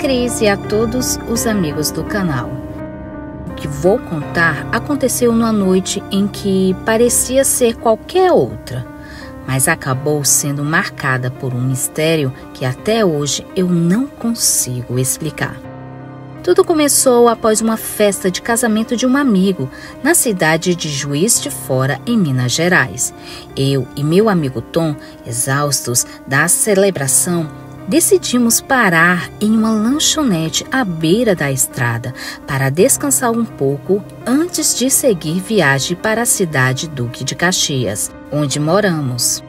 Cris e a todos os amigos do canal. O que vou contar aconteceu numa noite em que parecia ser qualquer outra, mas acabou sendo marcada por um mistério que até hoje eu não consigo explicar. Tudo começou após uma festa de casamento de um amigo na cidade de Juiz de Fora, em Minas Gerais. Eu e meu amigo Tom, exaustos da celebração, decidimos parar em uma lanchonete à beira da estrada para descansar um pouco antes de seguir viagem para a cidade Duque de Caxias, onde moramos.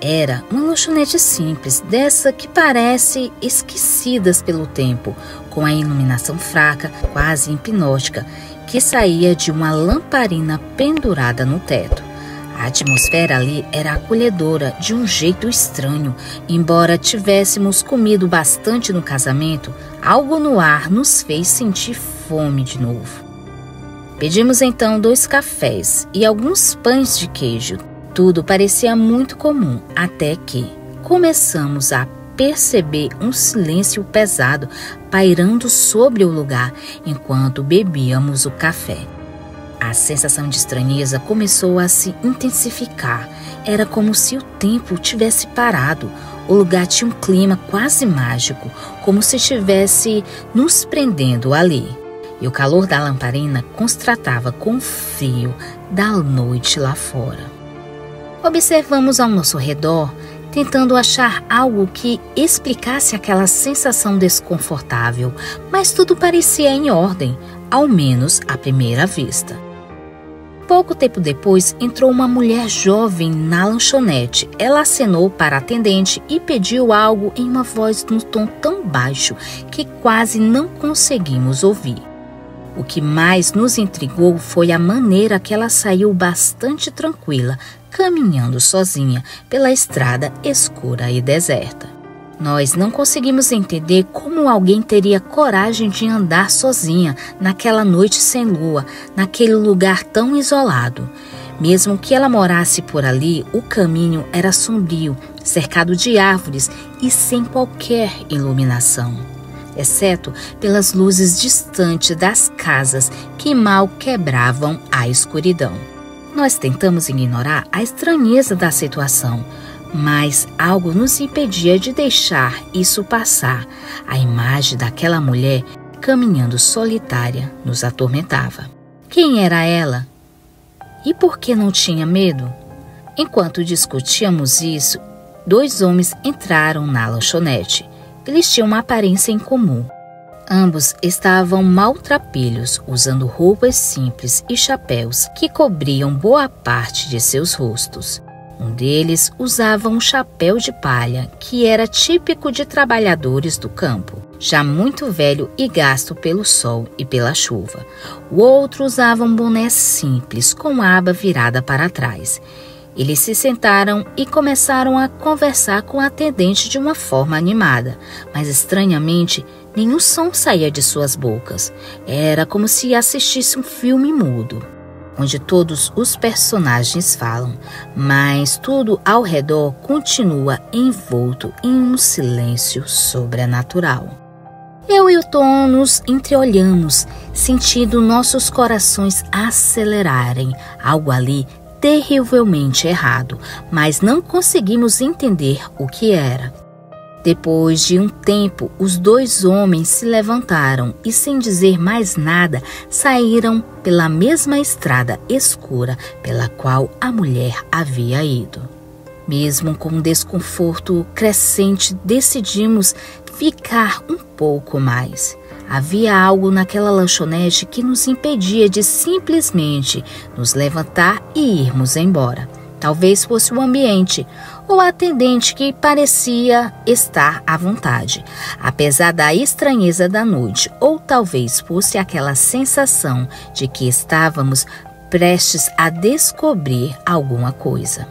Era uma lanchonete simples, dessa que parece esquecidas pelo tempo, com a iluminação fraca, quase hipnótica, que saía de uma lamparina pendurada no teto. A atmosfera ali era acolhedora de um jeito estranho. Embora tivéssemos comido bastante no casamento, algo no ar nos fez sentir fome de novo. Pedimos então 2 cafés e alguns pães de queijo. Tudo parecia muito comum, até que começamos a perceber um silêncio pesado pairando sobre o lugar enquanto bebíamos o café. A sensação de estranheza começou a se intensificar. Era como se o tempo tivesse parado. O lugar tinha um clima quase mágico, como se estivesse nos prendendo ali. E o calor da lamparina contrastava com o frio da noite lá fora. Observamos ao nosso redor, tentando achar algo que explicasse aquela sensação desconfortável, mas tudo parecia em ordem, ao menos à primeira vista. Pouco tempo depois, entrou uma mulher jovem na lanchonete. Ela acenou para a atendente e pediu algo em uma voz num tom tão baixo que quase não conseguimos ouvir. O que mais nos intrigou foi a maneira que ela saiu bastante tranquila, caminhando sozinha pela estrada escura e deserta. Nós não conseguimos entender como alguém teria coragem de andar sozinha naquela noite sem lua, naquele lugar tão isolado. Mesmo que ela morasse por ali, o caminho era sombrio, cercado de árvores e sem qualquer iluminação, exceto pelas luzes distantes das casas que mal quebravam a escuridão. Nós tentamos ignorar a estranheza da situação, mas algo nos impedia de deixar isso passar. A imagem daquela mulher caminhando solitária nos atormentava. Quem era ela? E por que não tinha medo? Enquanto discutíamos isso, 2 homens entraram na lanchonete. Eles tinham uma aparência incomum. Ambos estavam maltrapilhos, usando roupas simples e chapéus que cobriam boa parte de seus rostos. Um deles usava um chapéu de palha, que era típico de trabalhadores do campo, já muito velho e gasto pelo sol e pela chuva. O outro usava um boné simples, com a aba virada para trás. Eles se sentaram e começaram a conversar com a atendente de uma forma animada, mas estranhamente nenhum som saía de suas bocas. Era como se assistisse um filme mudo, onde todos os personagens falam, mas tudo ao redor continua envolto em um silêncio sobrenatural. Eu e o Tom nos entreolhamos, sentindo nossos corações acelerarem. Algo ali terrivelmente errado, mas não conseguimos entender o que era. Depois de um tempo, os 2 homens se levantaram e, sem dizer mais nada, saíram pela mesma estrada escura pela qual a mulher havia ido. Mesmo com um desconforto crescente, decidimos ficar um pouco mais. Havia algo naquela lanchonete que nos impedia de simplesmente nos levantar e irmos embora. Talvez fosse o ambiente ou a atendente que parecia estar à vontade, apesar da estranheza da noite, ou talvez fosse aquela sensação de que estávamos prestes a descobrir alguma coisa.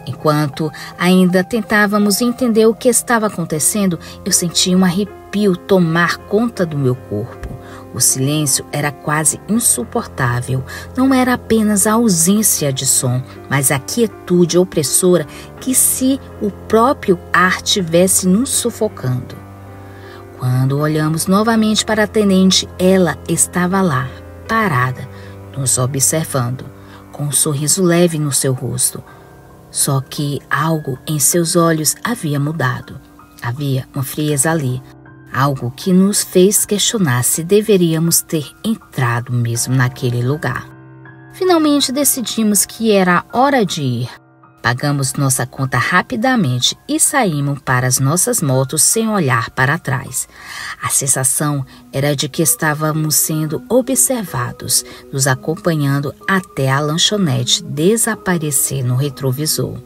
Enquanto ainda tentávamos entender o que estava acontecendo, eu senti um arrepio tomar conta do meu corpo. O silêncio era quase insuportável. Não era apenas a ausência de som, mas a quietude opressora, que se o próprio ar tivesse nos sufocando. Quando olhamos novamente para a atendente, ela estava lá, parada, nos observando, com um sorriso leve no seu rosto. Só que algo em seus olhos havia mudado. Havia uma frieza ali, algo que nos fez questionar se deveríamos ter entrado mesmo naquele lugar. Finalmente decidimos que era hora de ir. Pagamos nossa conta rapidamente e saímos para as nossas motos sem olhar para trás. A sensação era de que estávamos sendo observados, nos acompanhando até a lanchonete desaparecer no retrovisor.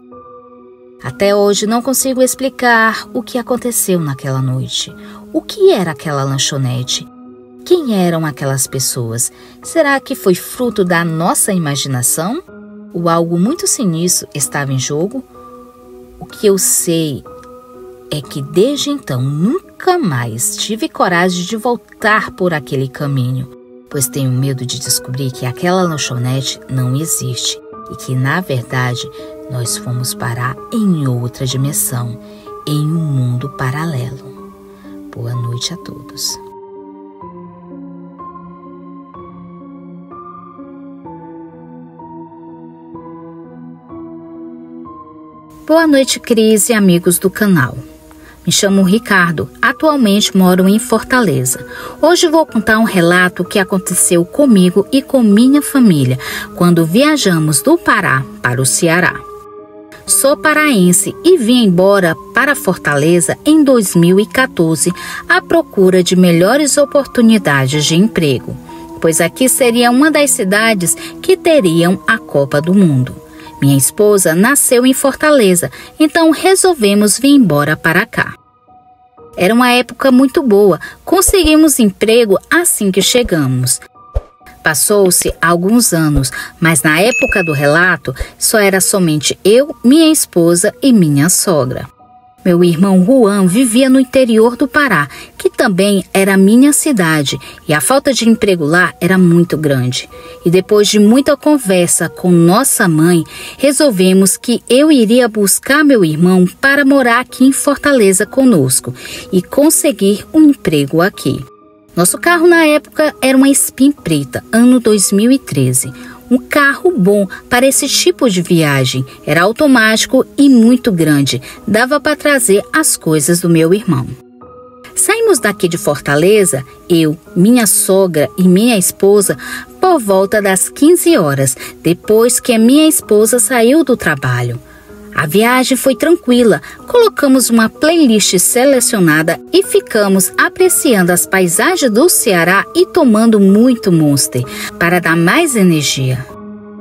Até hoje não consigo explicar o que aconteceu naquela noite. O que era aquela lanchonete? Quem eram aquelas pessoas? Será que foi fruto da nossa imaginação? Ou algo muito sinistro estava em jogo? O que eu sei é que desde então nunca mais tive coragem de voltar por aquele caminho, pois tenho medo de descobrir que aquela lanchonete não existe e que, na verdade, nós fomos parar em outra dimensão, em um mundo paralelo. Boa noite a todos. Boa noite, Cris e amigos do canal. Me chamo Ricardo, atualmente moro em Fortaleza. Hoje vou contar um relato que aconteceu comigo e com minha família quando viajamos do Pará para o Ceará. Sou paraense e vim embora para Fortaleza em 2014 à procura de melhores oportunidades de emprego, pois aqui seria uma das cidades que teriam a Copa do Mundo. Minha esposa nasceu em Fortaleza, então resolvemos vir embora para cá. Era uma época muito boa, conseguimos emprego assim que chegamos. Passou-se alguns anos, mas na época do relato só era somente eu, minha esposa e minha sogra. Meu irmão Juan vivia no interior do Pará, que também era minha cidade, e a falta de emprego lá era muito grande. E depois de muita conversa com nossa mãe, resolvemos que eu iria buscar meu irmão para morar aqui em Fortaleza conosco e conseguir um emprego aqui. Nosso carro na época era uma Spin preta, ano 2013. Um carro bom para esse tipo de viagem. Era automático e muito grande. Dava para trazer as coisas do meu irmão. Saímos daqui de Fortaleza, eu, minha sogra e minha esposa, por volta das 15 horas, depois que a minha esposa saiu do trabalho. A viagem foi tranquila, colocamos uma playlist selecionada e ficamos apreciando as paisagens do Ceará e tomando muito Monster para dar mais energia.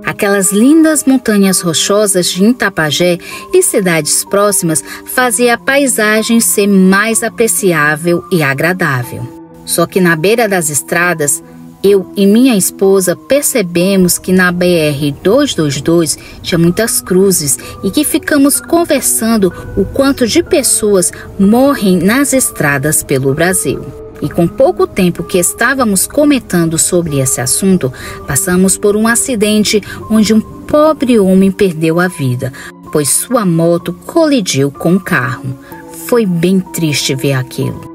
Aquelas lindas montanhas rochosas de Itapajé e cidades próximas faziam a paisagem ser mais apreciável e agradável. Só que na beira das estradas, eu e minha esposa percebemos que na BR-222 tinha muitas cruzes e que ficamos conversando o quanto de pessoas morrem nas estradas pelo Brasil. E com pouco tempo que estávamos comentando sobre esse assunto, passamos por um acidente onde um pobre homem perdeu a vida, pois sua moto colidiu com um carro. Foi bem triste ver aquilo.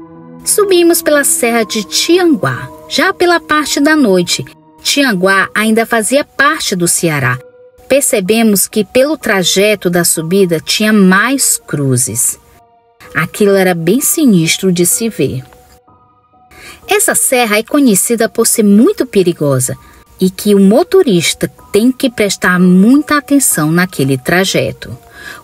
Subimos pela Serra de Tianguá. Já pela parte da noite, Tianguá ainda fazia parte do Ceará. Percebemos que pelo trajeto da subida tinha mais cruzes. Aquilo era bem sinistro de se ver. Essa serra é conhecida por ser muito perigosa e que o motorista tem que prestar muita atenção naquele trajeto.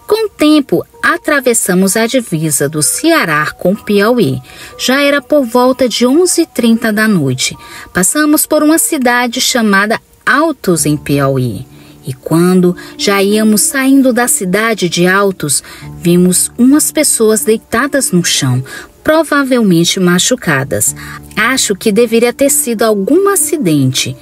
Com o tempo, atravessamos a divisa do Ceará com Piauí. Já era por volta de 11h30 da noite. Passamos por uma cidade chamada Altos, em Piauí. E quando já íamos saindo da cidade de Altos, vimos umas pessoas deitadas no chão, provavelmente machucadas. Acho que deveria ter sido algum acidente.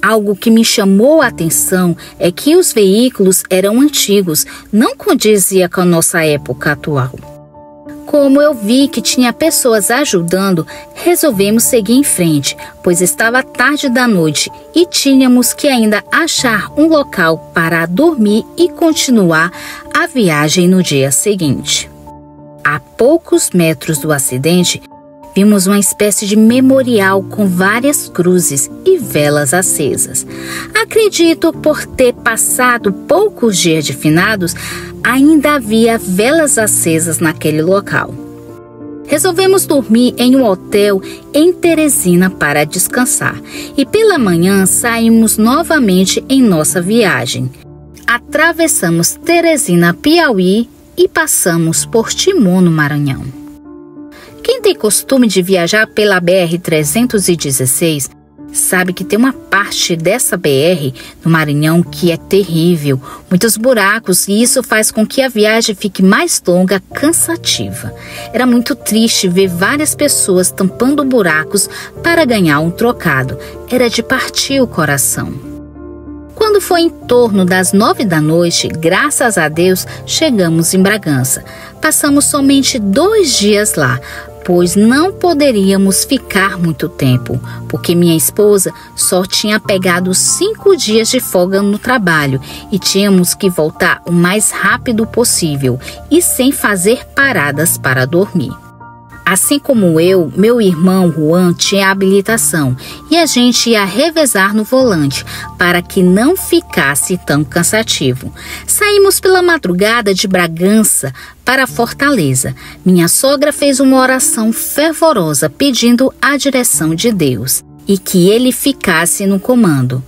Algo que me chamou a atenção é que os veículos eram antigos, não condizia com a nossa época atual. Como eu vi que tinha pessoas ajudando, resolvemos seguir em frente, pois estava tarde da noite e tínhamos que ainda achar um local para dormir e continuar a viagem no dia seguinte. A poucos metros do acidente, vimos uma espécie de memorial com várias cruzes e velas acesas. Acredito por ter passado poucos dias de finados, ainda havia velas acesas naquele local. Resolvemos dormir em um hotel em Teresina para descansar e pela manhã saímos novamente em nossa viagem. Atravessamos Teresina, Piauí e passamos por Timon, no Maranhão. Quem tem costume de viajar pela BR-316 sabe que tem uma parte dessa BR no Maranhão que é terrível, muitos buracos, e isso faz com que a viagem fique mais longa, cansativa. Era muito triste ver várias pessoas tampando buracos para ganhar um trocado. Era de partir o coração. Quando foi em torno das 9 da noite, graças a Deus, chegamos em Bragança. Passamos somente 2 dias lá, pois não poderíamos ficar muito tempo, porque minha esposa só tinha pegado 5 dias de folga no trabalho e tínhamos que voltar o mais rápido possível e sem fazer paradas para dormir. Assim como eu, meu irmão Juan tinha habilitação e a gente ia revezar no volante para que não ficasse tão cansativo. Saímos pela madrugada de Bragança para Fortaleza. Minha sogra fez uma oração fervorosa pedindo a direção de Deus e que ele ficasse no comando.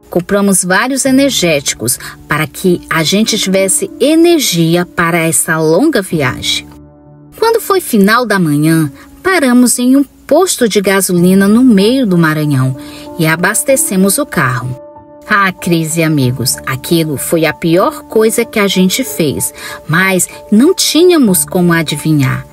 Compramos vários energéticos para que a gente tivesse energia para essa longa viagem. Quando foi final da manhã, paramos em um posto de gasolina no meio do Maranhão e abastecemos o carro. Ah, Cris e amigos, aquilo foi a pior coisa que a gente fez, mas não tínhamos como adivinhar.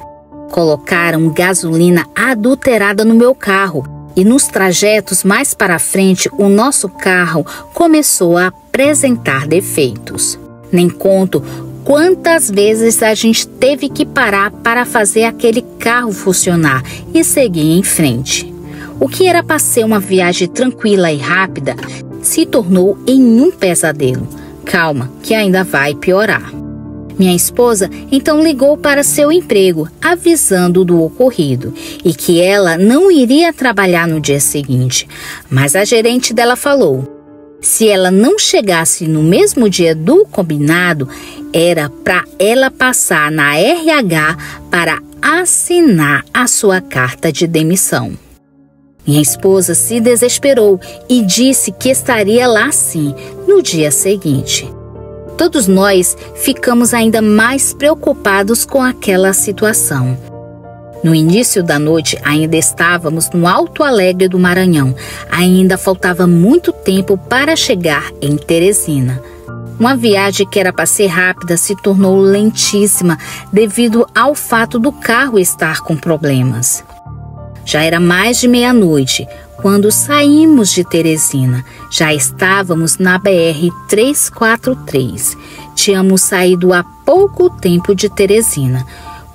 Colocaram gasolina adulterada no meu carro e nos trajetos mais para frente o nosso carro começou a apresentar defeitos. Nem conto quantas vezes a gente teve que parar para fazer aquele carro funcionar e seguir em frente. O que era para ser uma viagem tranquila e rápida se tornou em um pesadelo. Calma, que ainda vai piorar. Minha esposa então ligou para seu emprego, avisando do ocorrido e que ela não iria trabalhar no dia seguinte. Mas a gerente dela falou: se ela não chegasse no mesmo dia do combinado, era para ela passar na RH para assinar a sua carta de demissão. Minha esposa se desesperou e disse que estaria lá sim no dia seguinte. Todos nós ficamos ainda mais preocupados com aquela situação. No início da noite, ainda estávamos no Alto Alegre do Maranhão. Ainda faltava muito tempo para chegar em Teresina. Uma viagem que era para ser rápida se tornou lentíssima devido ao fato do carro estar com problemas. Já era mais de meia-noite quando saímos de Teresina. Já estávamos na BR-343. Tínhamos saído há pouco tempo de Teresina,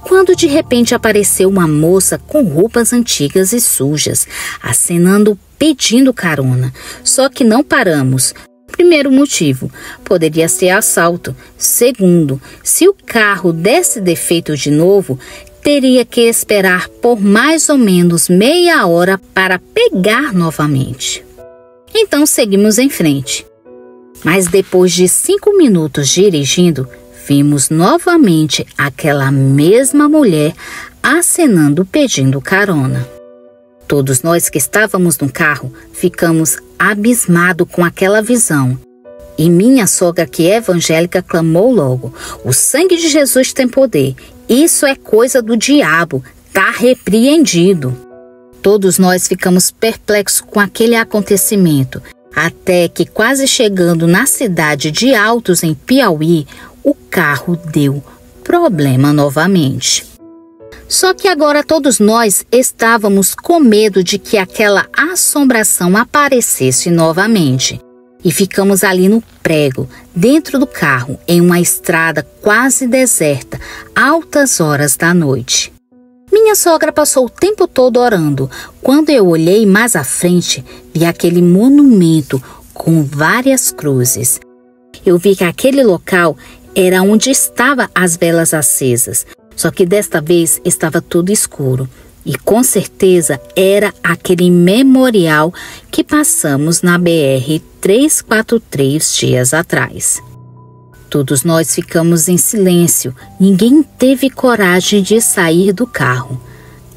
quando de repente apareceu uma moça com roupas antigas e sujas, acenando, pedindo carona. Só que não paramos. Primeiro motivo, poderia ser assalto. Segundo, se o carro desse defeito de novo, teria que esperar por mais ou menos meia hora para pegar novamente. Então seguimos em frente. Mas depois de 5 minutos dirigindo, vimos novamente aquela mesma mulher acenando pedindo carona. Todos nós que estávamos no carro ficamos abismados com aquela visão. E minha sogra, que é evangélica, clamou logo: o sangue de Jesus tem poder. Isso é coisa do diabo. Tá repreendido. Todos nós ficamos perplexos com aquele acontecimento. Até que, quase chegando na cidade de Altos, em Piauí, o carro deu problema novamente. Só que agora todos nós estávamos com medo de que aquela assombração aparecesse novamente. E ficamos ali no prego, dentro do carro, em uma estrada quase deserta, altas horas da noite. Minha sogra passou o tempo todo orando. Quando eu olhei mais à frente, vi aquele monumento com várias cruzes. Eu vi que aquele local era onde estavam as velas acesas. Só que desta vez estava tudo escuro. E com certeza era aquele memorial que passamos na BR-343 dias atrás. Todos nós ficamos em silêncio, ninguém teve coragem de sair do carro.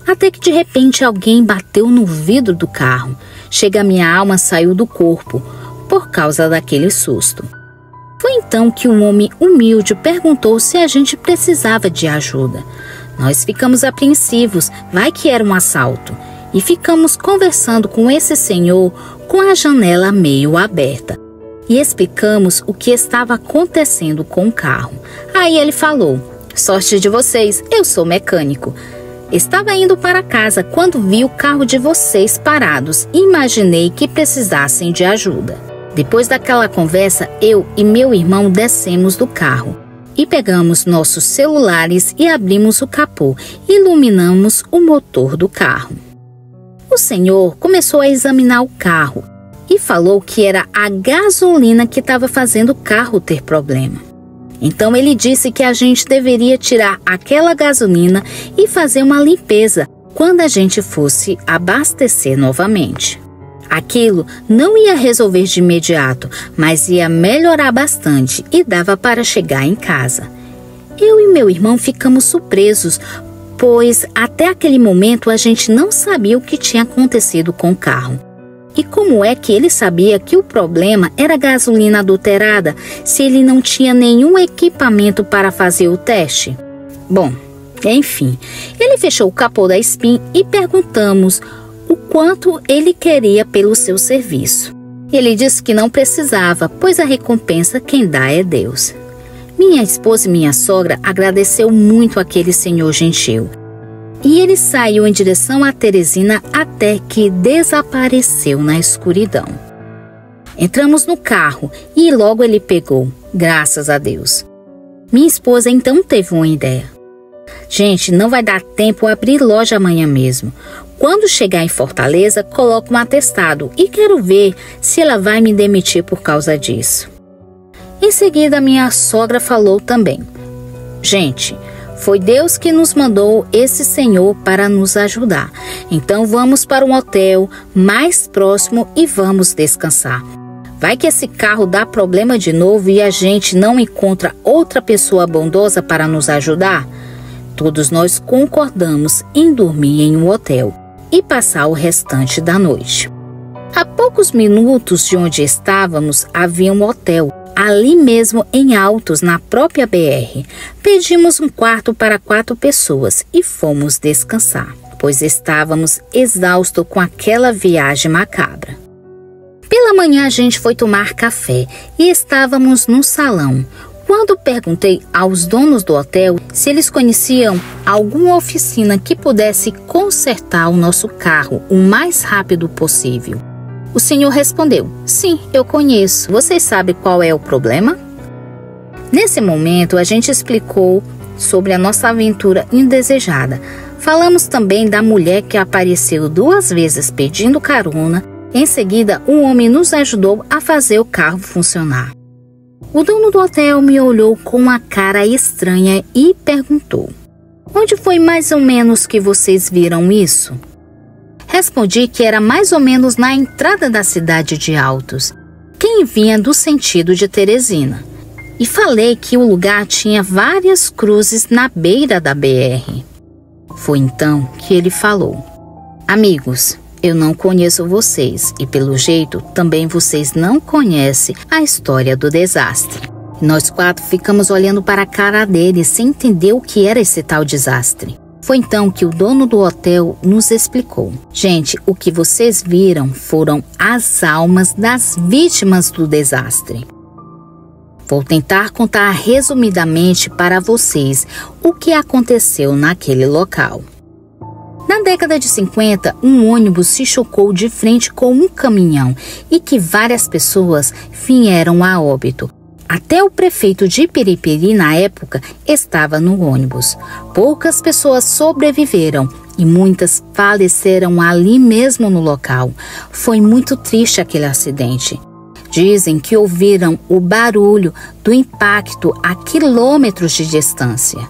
Até que de repente alguém bateu no vidro do carro. Chega, minha alma saiu do corpo por causa daquele susto. Foi então que um homem humilde perguntou se a gente precisava de ajuda. Nós ficamos apreensivos, vai que era um assalto. E ficamos conversando com esse senhor com a janela meio aberta. E explicamos o que estava acontecendo com o carro. Aí ele falou: sorte de vocês, eu sou mecânico. Estava indo para casa quando vi o carro de vocês parados e imaginei que precisassem de ajuda. Depois daquela conversa, eu e meu irmão descemos do carro e pegamos nossos celulares e abrimos o capô e iluminamos o motor do carro. O senhor começou a examinar o carro e falou que era a gasolina que estava fazendo o carro ter problema. Então ele disse que a gente deveria tirar aquela gasolina e fazer uma limpeza quando a gente fosse abastecer novamente. Aquilo não ia resolver de imediato, mas ia melhorar bastante e dava para chegar em casa. Eu e meu irmão ficamos surpresos, pois até aquele momento a gente não sabia o que tinha acontecido com o carro. E como é que ele sabia que o problema era gasolina adulterada se ele não tinha nenhum equipamento para fazer o teste? Bom, enfim, ele fechou o capô da Spin e perguntamos o quanto ele queria pelo seu serviço. Ele disse que não precisava, pois a recompensa quem dá é Deus. Minha esposa e minha sogra agradeceu muito aquele senhor gentil. E ele saiu em direção a Teresina até que desapareceu na escuridão. Entramos no carro e logo ele pegou, graças a Deus. Minha esposa então teve uma ideia. Gente, não vai dar tempo abrir loja amanhã mesmo. Quando chegar em Fortaleza, coloco um atestado e quero ver se ela vai me demitir por causa disso. Em seguida, minha sogra falou também. Gente, foi Deus que nos mandou esse senhor para nos ajudar. Então vamos para um hotel mais próximo e vamos descansar. Vai que esse carro dá problema de novo e a gente não encontra outra pessoa bondosa para nos ajudar? Todos nós concordamos em dormir em um hotel e passar o restante da noite. A poucos minutos de onde estávamos havia um hotel, ali mesmo em Altos, na própria BR. Pedimos um quarto para 4 pessoas e fomos descansar, pois estávamos exaustos com aquela viagem macabra. Pela manhã a gente foi tomar café e estávamos no salão. Quando perguntei aos donos do hotel se eles conheciam alguma oficina que pudesse consertar o nosso carro o mais rápido possível, o senhor respondeu: sim, eu conheço. Você sabe qual é o problema? Nesse momento, a gente explicou sobre a nossa aventura indesejada. Falamos também da mulher que apareceu 2 vezes pedindo carona. Em seguida, um homem nos ajudou a fazer o carro funcionar. O dono do hotel me olhou com uma cara estranha e perguntou: onde foi mais ou menos que vocês viram isso? Respondi que era mais ou menos na entrada da cidade de Altos, quem vinha do sentido de Teresina. E falei que o lugar tinha várias cruzes na beira da BR. Foi então que ele falou: amigos, eu não conheço vocês e pelo jeito também vocês não conhecem a história do desastre. Nós 4 ficamos olhando para a cara dele sem entender o que era esse tal desastre. Foi então que o dono do hotel nos explicou: gente, o que vocês viram foram as almas das vítimas do desastre. Vou tentar contar resumidamente para vocês o que aconteceu naquele local. Na década de 50, um ônibus se chocou de frente com um caminhão e que várias pessoas vieram a óbito. Até o prefeito de Piripiri, na época, estava no ônibus. Poucas pessoas sobreviveram e muitas faleceram ali mesmo no local. Foi muito triste aquele acidente. Dizem que ouviram o barulho do impacto a quilômetros de distância.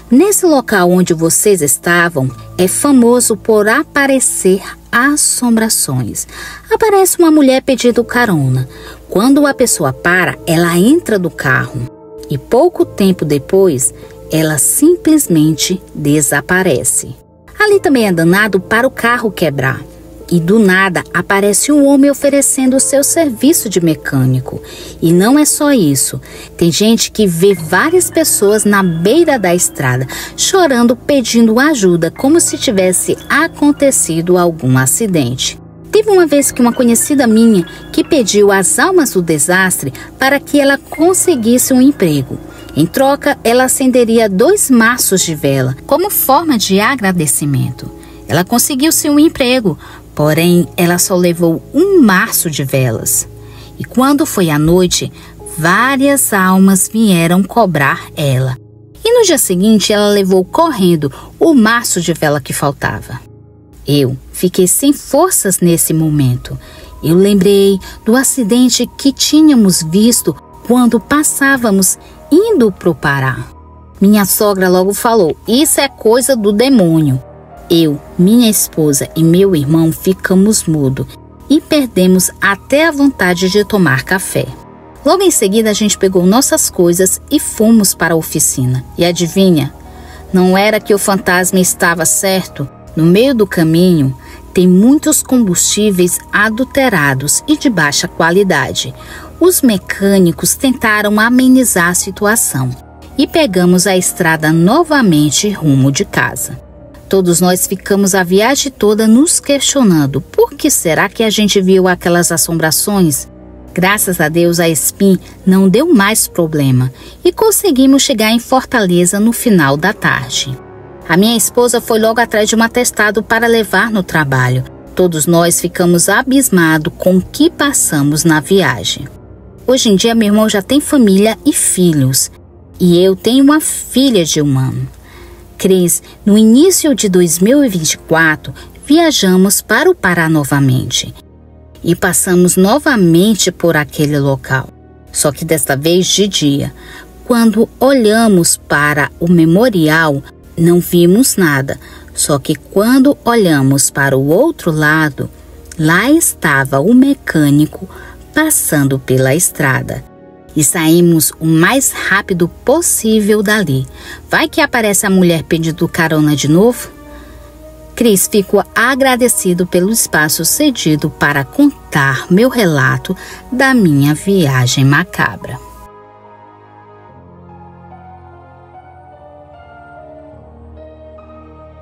Nesse local onde vocês estavam, é famoso por aparecer assombrações. Aparece uma mulher pedindo carona. Quando a pessoa para, ela entra do carro e pouco tempo depois, ela simplesmente desaparece. Ali também é danado para o carro quebrar. E do nada aparece um homem oferecendo o seu serviço de mecânico. E não é só isso. Tem gente que vê várias pessoas na beira da estrada chorando, pedindo ajuda, como se tivesse acontecido algum acidente. Teve uma vez que uma conhecida minha que pediu às almas do desastre para que ela conseguisse um emprego. Em troca, ela acenderia 2 maços de vela como forma de agradecimento. Ela conseguiu-se um emprego, porém ela só levou 1 maço de velas. E quando foi à noite, várias almas vieram cobrar ela. E no dia seguinte ela levou correndo o maço de vela que faltava. Eu fiquei sem forças nesse momento. Eu lembrei do acidente que tínhamos visto quando passávamos indo para o Pará. Minha sogra logo falou: "Isso é coisa do demônio." Eu, minha esposa e meu irmão ficamos mudos e perdemos até a vontade de tomar café. Logo em seguida a gente pegou nossas coisas e fomos para a oficina. E adivinha? Não era que o fantasma estava certo? No meio do caminho tem muitos combustíveis adulterados e de baixa qualidade. Os mecânicos tentaram amenizar a situação e pegamos a estrada novamente rumo de casa. Todos nós ficamos a viagem toda nos questionando por que será que a gente viu aquelas assombrações. Graças a Deus a Spin não deu mais problema e conseguimos chegar em Fortaleza no final da tarde. A minha esposa foi logo atrás de um atestado para levar no trabalho. Todos nós ficamos abismados com o que passamos na viagem. Hoje em dia meu irmão já tem família e filhos e eu tenho uma filha de 1 ano. Cris, no início de 2024, viajamos para o Pará novamente e passamos novamente por aquele local, só que desta vez de dia. Quando olhamos para o memorial, não vimos nada, só que quando olhamos para o outro lado, lá estava o mecânico passando pela estrada. E saímos o mais rápido possível dali. Vai que aparece a mulher pedindo carona de novo? Cris, fico agradecido pelo espaço cedido para contar meu relato da minha viagem macabra.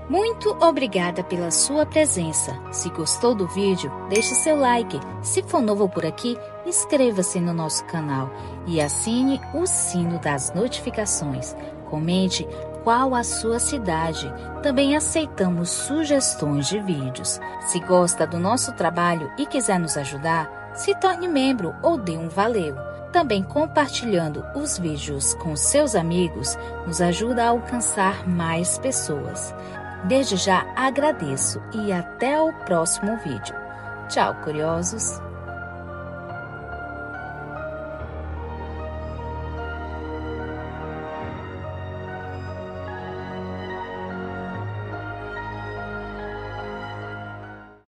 Muito obrigada pela sua presença. Se gostou do vídeo, deixe seu like. Se for novo por aqui, inscreva-se no nosso canal e assine o sino das notificações. Comente qual a sua cidade. Também aceitamos sugestões de vídeos. Se gosta do nosso trabalho e quiser nos ajudar, se torne membro ou dê um valeu. Também compartilhando os vídeos com seus amigos nos ajuda a alcançar mais pessoas. Desde já agradeço e até o próximo vídeo. Tchau, curiosos!